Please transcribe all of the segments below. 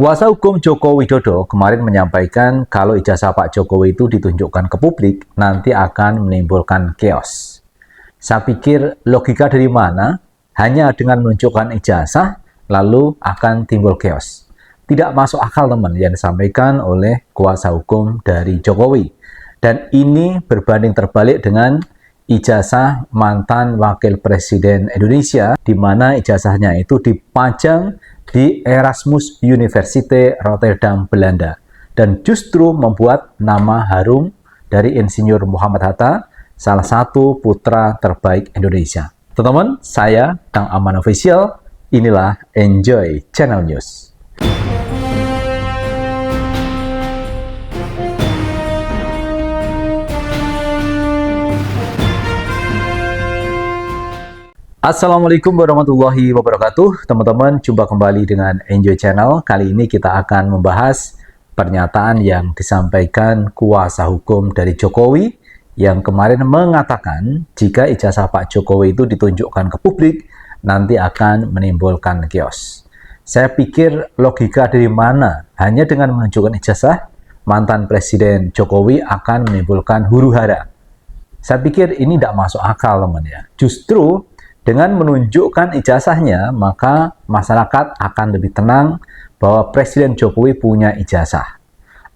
Kuasa hukum Joko Widodo kemarin menyampaikan kalau ijazah Pak Jokowi itu ditunjukkan ke publik nanti akan menimbulkan chaos. Saya pikir logika dari mana hanya dengan menunjukkan ijazah lalu akan timbul chaos. Tidak masuk akal teman yang disampaikan oleh kuasa hukum dari Jokowi. Dan ini berbanding terbalik dengan ijazah mantan Wakil Presiden Indonesia di mana ijazahnya itu dipajang di Erasmus University Rotterdam, Belanda, dan justru membuat nama harum dari Insinyur Muhammad Hatta, salah satu putra terbaik Indonesia. Teman-teman, saya Kang Aman Official, inilah Enjoy Channel News. Assalamualaikum warahmatullahi wabarakatuh. Teman-teman, jumpa kembali dengan Enjoy Channel. Kali ini kita akan membahas pernyataan yang disampaikan kuasa hukum dari Jokowi yang kemarin mengatakan jika ijazah Pak Jokowi itu ditunjukkan ke publik nanti akan menimbulkan chaos. Saya pikir logika dari mana hanya dengan menunjukkan ijazah mantan Presiden Jokowi akan menimbulkan huru-hara. Saya pikir ini tidak masuk akal teman ya. Justru dengan menunjukkan ijazahnya, maka masyarakat akan lebih tenang bahwa Presiden Jokowi punya ijazah.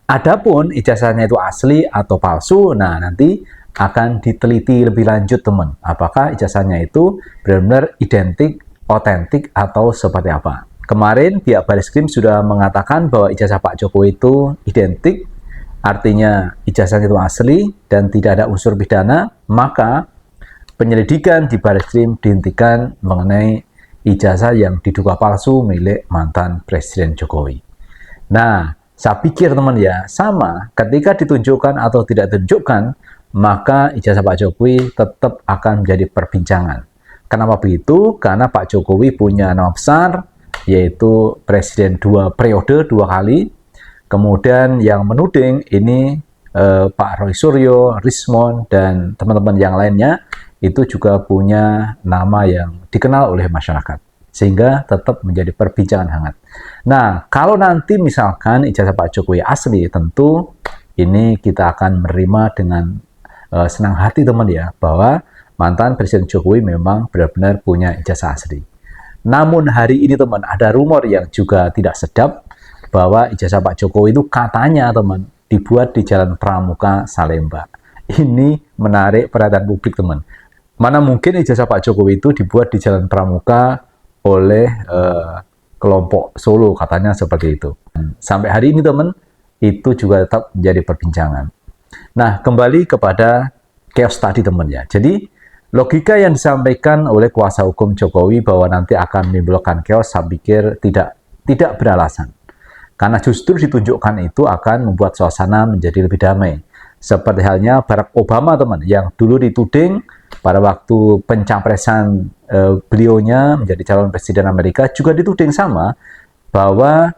Adapun ijazahnya itu asli atau palsu, nah nanti akan diteliti lebih lanjut teman. Apakah ijazahnya itu benar-benar identik, otentik atau seperti apa. Kemarin pihak Bareskrim sudah mengatakan bahwa ijazah Pak Jokowi itu identik, artinya ijazahnya itu asli dan tidak ada unsur pidana, maka penyelidikan di Bareskrim dihentikan mengenai ijazah yang diduga palsu milik mantan Presiden Jokowi. Nah, saya pikir teman ya, sama ketika ditunjukkan atau tidak ditunjukkan, maka ijazah Pak Jokowi tetap akan menjadi perbincangan. Kenapa begitu? Karena Pak Jokowi punya nama besar, yaitu Presiden 2 periode, 2 kali. Kemudian yang menuding ini Pak Roy Suryo, Rismon, dan teman-teman yang lainnya, itu juga punya nama yang dikenal oleh masyarakat. Sehingga tetap menjadi perbincangan hangat. Nah, kalau nanti misalkan ijazah Pak Jokowi asli, tentu ini kita akan menerima dengan senang hati teman ya, bahwa mantan Presiden Jokowi memang benar-benar punya ijazah asli. Namun hari ini teman, ada rumor yang juga tidak sedap, bahwa ijazah Pak Jokowi itu katanya teman, dibuat di Jalan Pramuka, Salemba. Ini menarik perhatian publik teman. Mana mungkin ijazah Pak Jokowi itu dibuat di Jalan Pramuka oleh kelompok Solo, katanya seperti itu. Sampai hari ini teman, itu juga tetap menjadi perbincangan. Nah, kembali kepada chaos tadi teman ya. Jadi, logika yang disampaikan oleh kuasa hukum Jokowi bahwa nanti akan menimbulkan chaos, saya pikir tidak beralasan. Karena justru ditunjukkan itu akan membuat suasana menjadi lebih damai. Seperti halnya Barack Obama teman, yang dulu dituding pada waktu pencapresan beliaunya menjadi calon presiden Amerika, juga dituding sama bahwa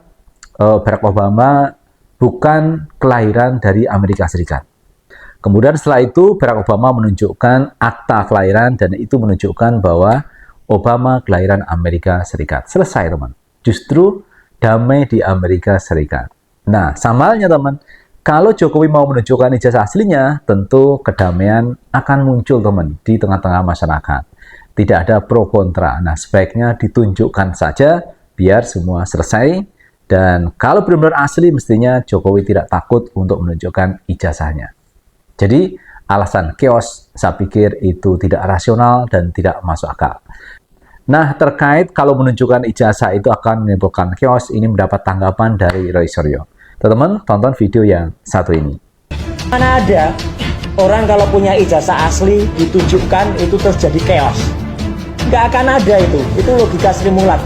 Barack Obama bukan kelahiran dari Amerika Serikat. Kemudian setelah itu Barack Obama menunjukkan akta kelahiran dan itu menunjukkan bahwa Obama kelahiran Amerika Serikat. Selesai teman. Justru damai di Amerika Serikat. Nah, sama halnya teman, kalau Jokowi mau menunjukkan ijazah aslinya, tentu kedamaian akan muncul teman di tengah-tengah masyarakat. Tidak ada pro kontra. Nah, sebaiknya ditunjukkan saja biar semua selesai. Dan kalau benar-benar asli, mestinya Jokowi tidak takut untuk menunjukkan ijazahnya. Jadi, alasan chaos, saya pikir itu tidak rasional dan tidak masuk akal. Nah, terkait kalau menunjukkan ijazah itu akan menimbulkan chaos, ini mendapat tanggapan dari Roy Suryo. Teman-teman, tonton video yang satu ini. Mana ada orang kalau punya ijazah asli ditunjukkan itu terus jadi chaos? Nggak akan ada itu logika Sri Mulat,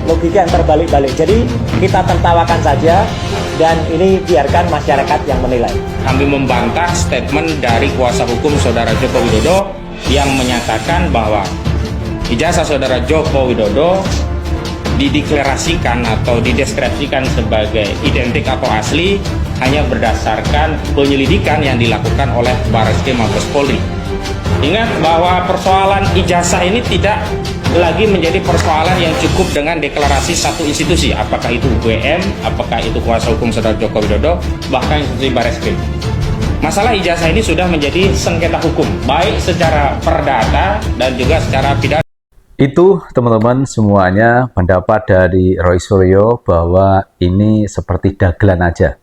logika yang terbalik-balik. Jadi kita tertawakan saja dan ini biarkan masyarakat yang menilai. Kami membantah statement dari kuasa hukum Saudara Joko Widodo yang menyatakan bahwa ijazah Saudara Joko Widodo dideklarasikan atau dideskripsikan sebagai identik atau asli hanya berdasarkan penyelidikan yang dilakukan oleh Bareskrim Mabes Polri. Ingat bahwa persoalan ijazah ini tidak lagi menjadi persoalan yang cukup dengan deklarasi satu institusi, apakah itu UGM, apakah itu kuasa hukum saudara Joko Widodo, bahkan institusi Barreskrim. Masalah ijazah ini sudah menjadi sengketa hukum, baik secara perdata dan juga secara pidana. Itu teman-teman semuanya pendapat dari Roy Suryo bahwa ini seperti dagelan aja.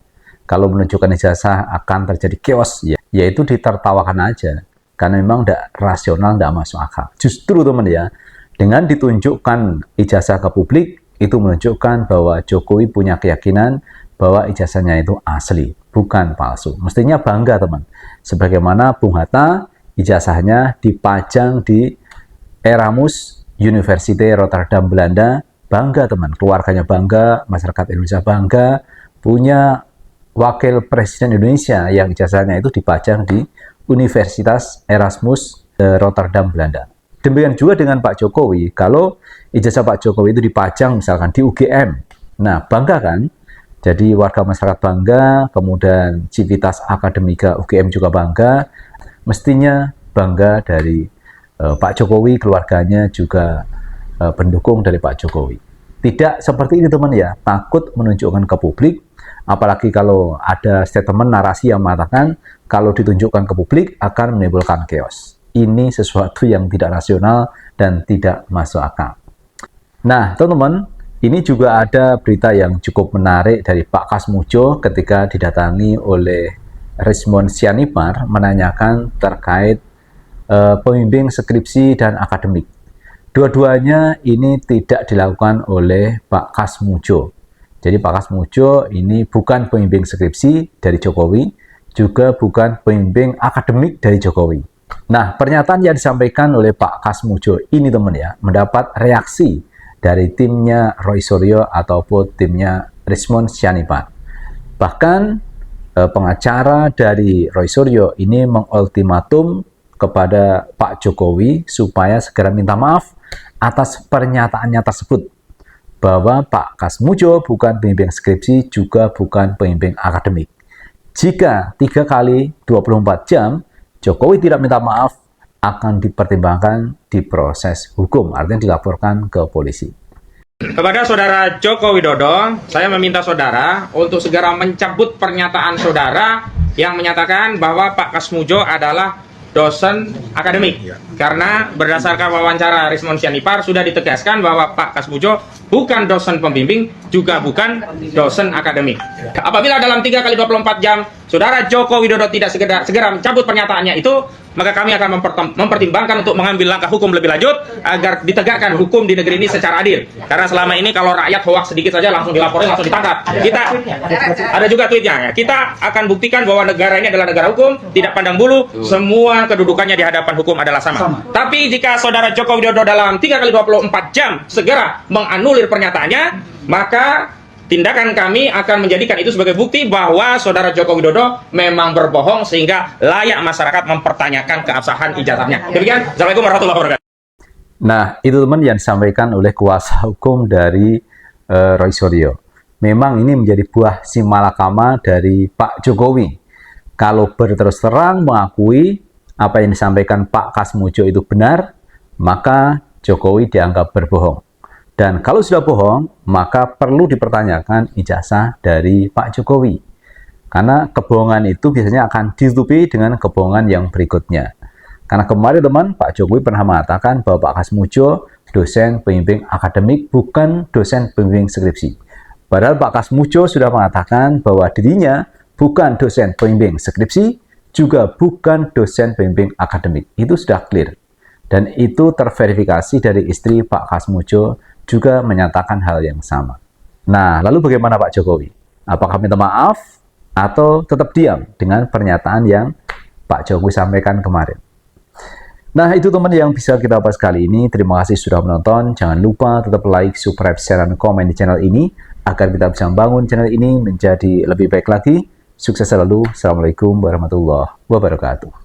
Kalau menunjukkan ijazah akan terjadi chaos, yaitu ditertawakan aja. Karena memang tidak rasional, tidak masuk akal. Justru teman ya, dengan ditunjukkan ijazah ke publik, itu menunjukkan bahwa Jokowi punya keyakinan bahwa ijazahnya itu asli, bukan palsu. Mestinya bangga teman. Sebagaimana Bung Hatta, ijazahnya dipajang di Erasmus University Rotterdam, Belanda. Bangga teman, keluarganya bangga, masyarakat Indonesia bangga, punya wakil presiden Indonesia yang ijazahnya itu dipajang di Universitas Erasmus Rotterdam, Belanda. Demikian juga dengan Pak Jokowi, kalau ijazah Pak Jokowi itu dipajang misalkan di UGM, nah bangga kan? Jadi warga masyarakat bangga, kemudian civitas akademika UGM juga bangga, mestinya bangga dari Pak Jokowi, keluarganya juga pendukung dari Pak Jokowi. Tidak seperti ini teman ya, takut menunjukkan ke publik, apalagi kalau ada statement narasi yang mengatakan kalau ditunjukkan ke publik akan menimbulkan chaos. Ini sesuatu yang tidak rasional dan tidak masuk akal. Nah teman-teman, ini juga ada berita yang cukup menarik dari Pak Kasmujo ketika didatangi oleh Rismon Sianipar menanyakan terkait pembimbing skripsi dan akademik. Dua-duanya ini tidak dilakukan oleh Pak Kasmujo. Jadi Pak Kasmujo ini bukan pembimbing skripsi dari Jokowi, juga bukan pembimbing akademik dari Jokowi. Nah, pernyataan yang disampaikan oleh Pak Kasmujo ini teman ya, mendapat reaksi dari timnya Roy Suryo ataupun timnya Rismon Sianipar. Bahkan pengacara dari Roy Suryo ini mengultimatum kepada Pak Jokowi supaya segera minta maaf atas pernyataannya tersebut, bahwa Pak Kasmujo bukan pembimbing skripsi, juga bukan pembimbing akademik. Jika 3 kali 24 jam Jokowi tidak minta maaf, akan dipertimbangkan di proses hukum, artinya dilaporkan ke polisi. Kepada saudara Joko Widodo, saya meminta saudara untuk segera mencabut pernyataan saudara yang menyatakan bahwa Pak Kasmujo adalah dosen akademik. Karena berdasarkan wawancara Rismon Sianipar sudah ditegaskan bahwa Pak Kasmujo bukan dosen pembimbing, juga bukan dosen akademik. Apabila dalam 3 kali 24 jam saudara Joko Widodo tidak segera mencabut pernyataannya itu, maka kami akan mempertimbangkan untuk mengambil langkah hukum lebih lanjut agar ditegakkan hukum di negeri ini secara adil. Karena selama ini kalau rakyat hoaks sedikit saja langsung dilaporin, langsung ditangkap. Kita ada juga tweetnya ya. Kita akan buktikan bahwa negara ini adalah negara hukum, tidak pandang bulu, semua kedudukannya di hadapan hukum adalah sama. Tapi jika saudara Joko Widodo dalam 3 kali 24 jam segera menganulir pernyataannya, maka tindakan kami akan menjadikan itu sebagai bukti bahwa saudara Joko Widodo memang berbohong sehingga layak masyarakat mempertanyakan keabsahan ijazahnya. Demikian, Assalamualaikum warahmatullahi wabarakatuh. Nah, itu teman yang disampaikan oleh kuasa hukum dari Roy Suryo. Memang ini menjadi buah simalakama dari Pak Jokowi. Kalau berterus terang mengakui apa yang disampaikan Pak Kasmujo itu benar, maka Jokowi dianggap berbohong. Dan kalau sudah bohong, maka perlu dipertanyakan ijazah dari Pak Jokowi. Karena kebohongan itu biasanya akan ditutupi dengan kebohongan yang berikutnya. Karena kemarin teman, Pak Jokowi pernah mengatakan bahwa Pak Kasmujo dosen pembimbing akademik, bukan dosen pembimbing skripsi. Padahal Pak Kasmujo sudah mengatakan bahwa dirinya bukan dosen pembimbing skripsi, juga bukan dosen pembimbing akademik. Itu sudah clear. Dan itu terverifikasi dari istri Pak Kasmujo, juga menyatakan hal yang sama. Nah, lalu bagaimana Pak Jokowi? Apakah minta maaf atau tetap diam dengan pernyataan yang Pak Jokowi sampaikan kemarin? Nah, itu teman yang bisa kita bahas kali ini. Terima kasih sudah menonton. Jangan lupa tetap like, subscribe, share, dan komen di channel ini agar kita bisa membangun channel ini menjadi lebih baik lagi. Sukses selalu. Assalamualaikum warahmatullahi wabarakatuh.